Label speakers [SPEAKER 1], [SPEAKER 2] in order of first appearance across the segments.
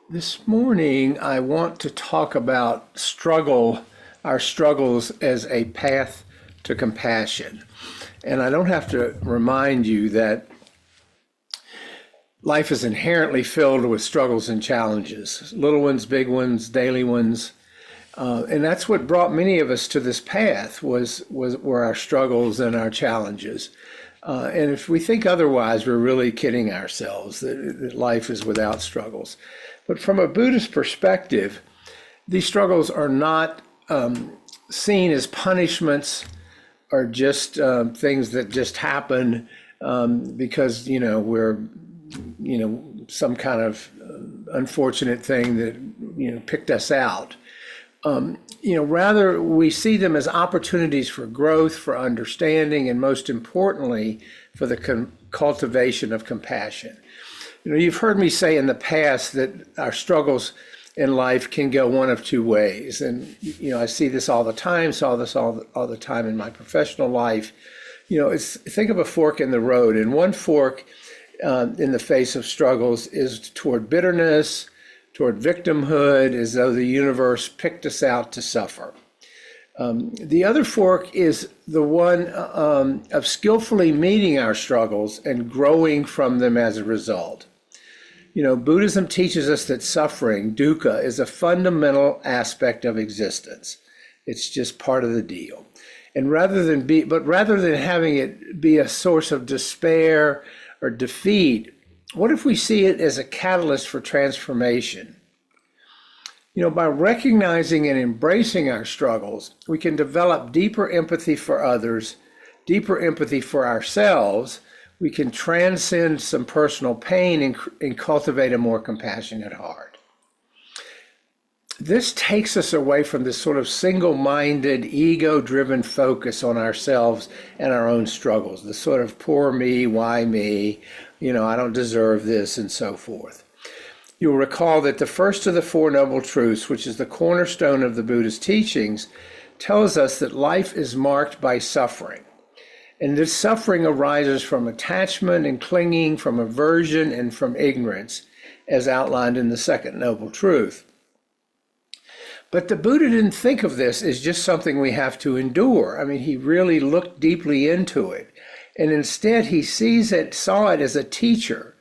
[SPEAKER 1] This morning, I want to talk about our struggles as a path to compassion. And I don't have to remind you that life is inherently filled with struggles and challenges, little ones, big ones, daily ones. And that's what brought many of us to this path were our struggles and our challenges. And if we think otherwise, we're really kidding ourselves that life is without struggles. But from a Buddhist perspective, these struggles are not seen as punishments or just things that just happen because, we're, some kind of unfortunate thing that, picked us out. Rather we see them as opportunities for growth, for understanding, and most importantly, for the cultivation of compassion. You've heard me say in the past that our struggles in life can go one of two ways. And, I see this all the time, saw this all the time in my professional life. Think of a fork in the road, and one fork in the face of struggles is toward bitterness, toward victimhood, as though the universe picked us out to suffer. The other fork is the one of skillfully meeting our struggles and growing from them as a result. Buddhism teaches us that suffering, dukkha, is a fundamental aspect of existence. It's just part of the deal. And rather than having it be a source of despair or defeat, what if we see it as a catalyst for transformation? By recognizing and embracing our struggles, we can develop deeper empathy for others, deeper empathy for ourselves. We can transcend some personal pain and cultivate a more compassionate heart. This takes us away from this sort of single-minded, ego-driven focus on ourselves and our own struggles, the sort of poor me, why me, I don't deserve this, and so forth. You'll recall that the first of the Four Noble Truths, which is the cornerstone of the Buddhist teachings, tells us that life is marked by suffering. And this suffering arises from attachment and clinging, from aversion and from ignorance, as outlined in the second Noble Truth. But the Buddha didn't think of this as just something we have to endure. He really looked deeply into it. And instead, he saw it as a teacher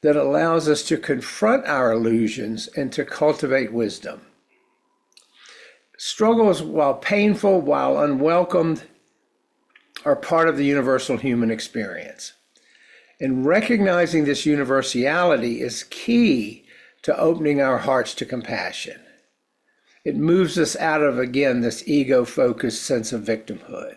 [SPEAKER 1] that allows us to confront our illusions and to cultivate wisdom. Struggles, while painful, while unwelcomed, are part of the universal human experience. And recognizing this universality is key to opening our hearts to compassion. It moves us out of, again, this ego-focused sense of victimhood.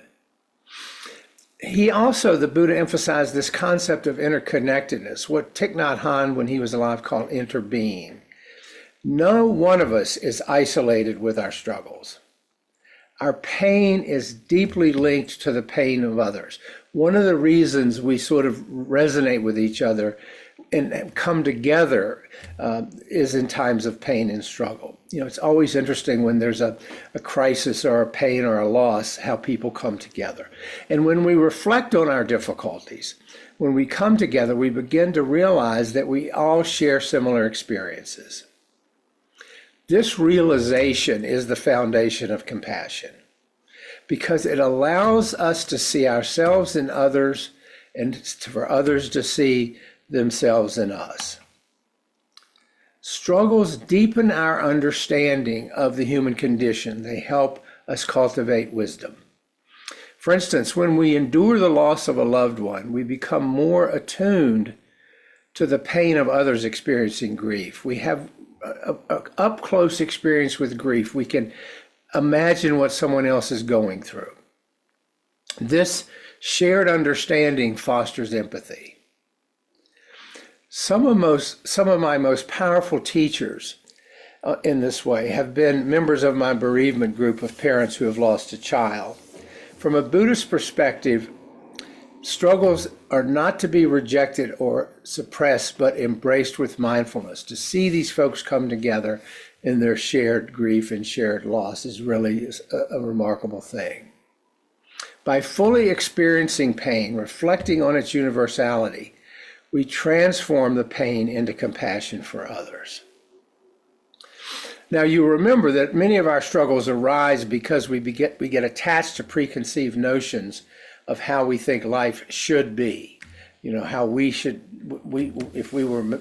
[SPEAKER 1] The Buddha emphasized this concept of interconnectedness, what Thich Nhat Hanh, when he was alive, called interbeing. No one of us is isolated with our struggles. Our pain is deeply linked to the pain of others. One of the reasons we sort of resonate with each other and come together is in times of pain and struggle. It's always interesting when there's a crisis or a pain or a loss, how people come together. And when we reflect on our difficulties, when we come together, we begin to realize that we all share similar experiences. This realization is the foundation of compassion because it allows us to see ourselves in others and for others to see themselves in us. Struggles deepen our understanding of the human condition. They help us cultivate wisdom. For instance, when we endure the loss of a loved one, we become more attuned to the pain of others experiencing grief. We have a up-close experience with grief. We can imagine what someone else is going through. This shared understanding fosters empathy. Some of my most powerful teachers in this way have been members of my bereavement group of parents who have lost a child. From a Buddhist perspective, struggles are not to be rejected or suppressed, but embraced with mindfulness. To see these folks come together in their shared grief and shared loss is really a remarkable thing. By fully experiencing pain, reflecting on its universality, we transform the pain into compassion for others. Now, you remember that many of our struggles arise because we get attached to preconceived notions of how we think life should be. How if we were,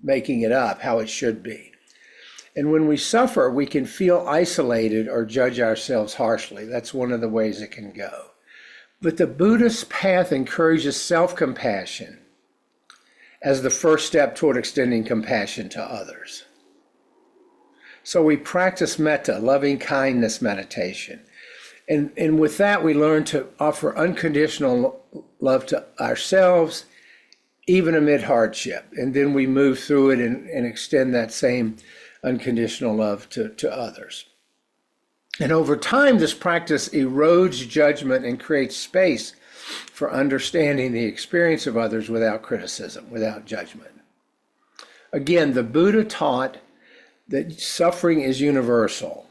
[SPEAKER 1] making it up, how it should be. And when we suffer, we can feel isolated or judge ourselves harshly. That's one of the ways it can go. But the Buddhist path encourages self-compassion as the first step toward extending compassion to others. So we practice metta, loving kindness meditation. And with that, we learn to offer unconditional love to ourselves, even amid hardship. And then we move through it and extend that same unconditional love to others. And over time, this practice erodes judgment and creates space for understanding the experience of others without criticism, without judgment. Again, the Buddha taught that suffering is universal.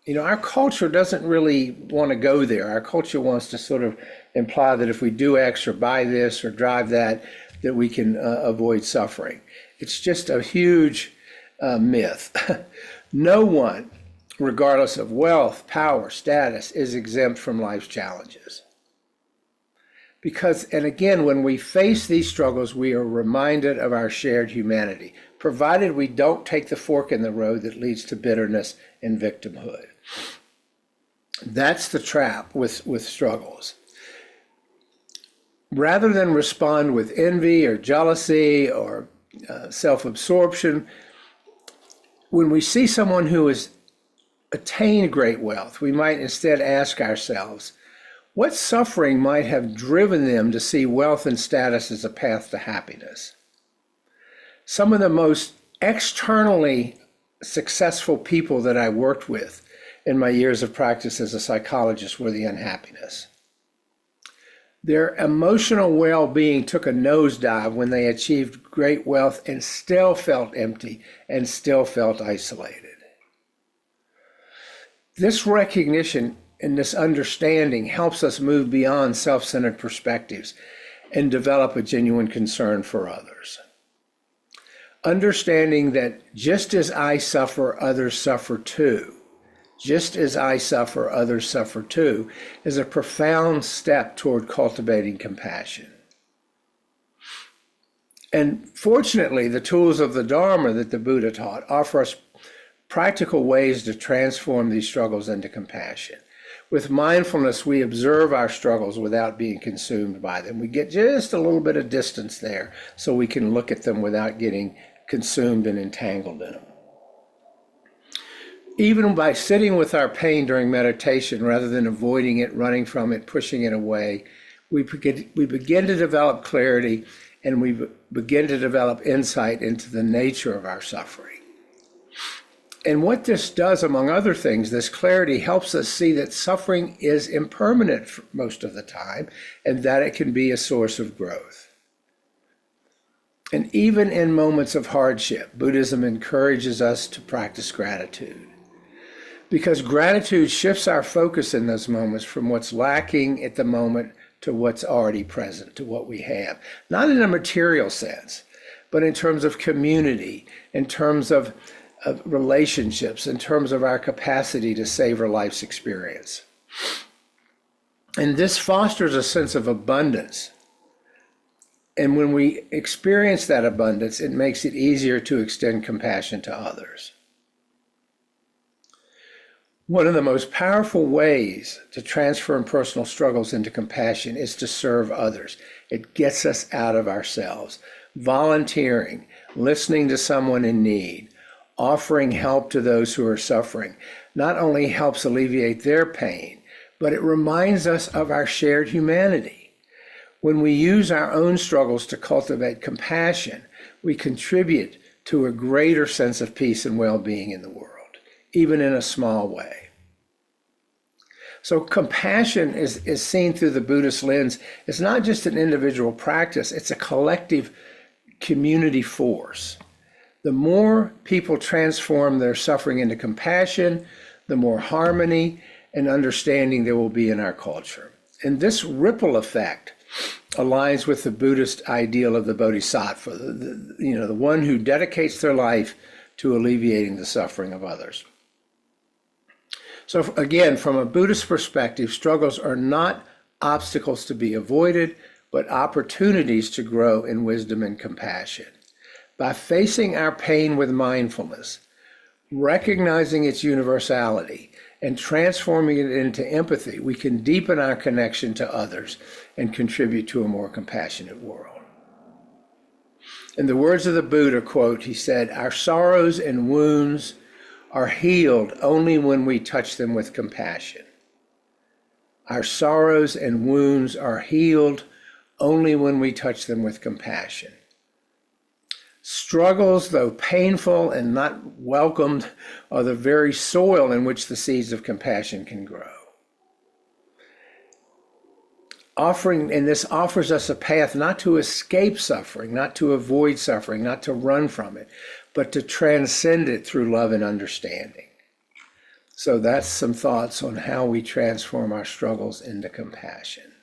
[SPEAKER 1] Our culture doesn't really want to go there. Our culture wants to sort of imply that if we do X or buy this or drive that we can avoid suffering. It's just a huge myth. No one, regardless of wealth, power, status, is exempt from life's challenges. And again, when we face these struggles, we are reminded of our shared humanity, provided we don't take the fork in the road that leads to bitterness and victimhood. That's the trap with struggles. Rather than respond with envy or jealousy or self-absorption, when we see someone who has attained great wealth, we might instead ask ourselves, what suffering might have driven them to see wealth and status as a path to happiness? Some of the most externally successful people that I worked with in my years of practice as a psychologist were the unhappiness. Their emotional well-being took a nosedive when they achieved great wealth and still felt empty and still felt isolated. This recognition and this understanding helps us move beyond self-centered perspectives and develop a genuine concern for others. Understanding that just as I suffer, others suffer too. Just as I suffer, others suffer too, is a profound step toward cultivating compassion. And fortunately, the tools of the Dharma that the Buddha taught offer us practical ways to transform these struggles into compassion. With mindfulness, we observe our struggles without being consumed by them. We get just a little bit of distance there so we can look at them without getting consumed and entangled in them. Even by sitting with our pain during meditation, rather than avoiding it, running from it, pushing it away, we begin to develop clarity and we begin to develop insight into the nature of our suffering. And what this does, among other things, this clarity helps us see that suffering is impermanent for most of the time and that it can be a source of growth. And even in moments of hardship, Buddhism encourages us to practice gratitude. Because gratitude shifts our focus in those moments from what's lacking at the moment to what's already present, to what we have. Not in a material sense, but in terms of community, in terms of relationships, in terms of our capacity to savor life's experience. And this fosters a sense of abundance. And when we experience that abundance, it makes it easier to extend compassion to others. One of the most powerful ways to transform personal struggles into compassion is to serve others. It gets us out of ourselves. Volunteering, listening to someone in need, offering help to those who are suffering, not only helps alleviate their pain, but it reminds us of our shared humanity. When we use our own struggles to cultivate compassion, we contribute to a greater sense of peace and well-being in the world, even in a small way. So compassion is seen through the Buddhist lens. It's not just an individual practice, it's a collective community force. The more people transform their suffering into compassion, the more harmony and understanding there will be in our culture. And this ripple effect aligns with the Buddhist ideal of the bodhisattva, the one who dedicates their life to alleviating the suffering of others. So again, from a Buddhist perspective, struggles are not obstacles to be avoided, but opportunities to grow in wisdom and compassion. By facing our pain with mindfulness, recognizing its universality, and transforming it into empathy, we can deepen our connection to others and contribute to a more compassionate world. In the words of the Buddha, quote, he said, "Our sorrows and wounds are healed only when we touch them with compassion. Our sorrows and wounds are healed only when we touch them with compassion. Struggles, though painful and not welcomed, are the very soil in which the seeds of compassion can grow." This offers us a path not to escape suffering, not to avoid suffering, not to run from it, but to transcend it through love and understanding. So that's some thoughts on how we transform our struggles into compassion.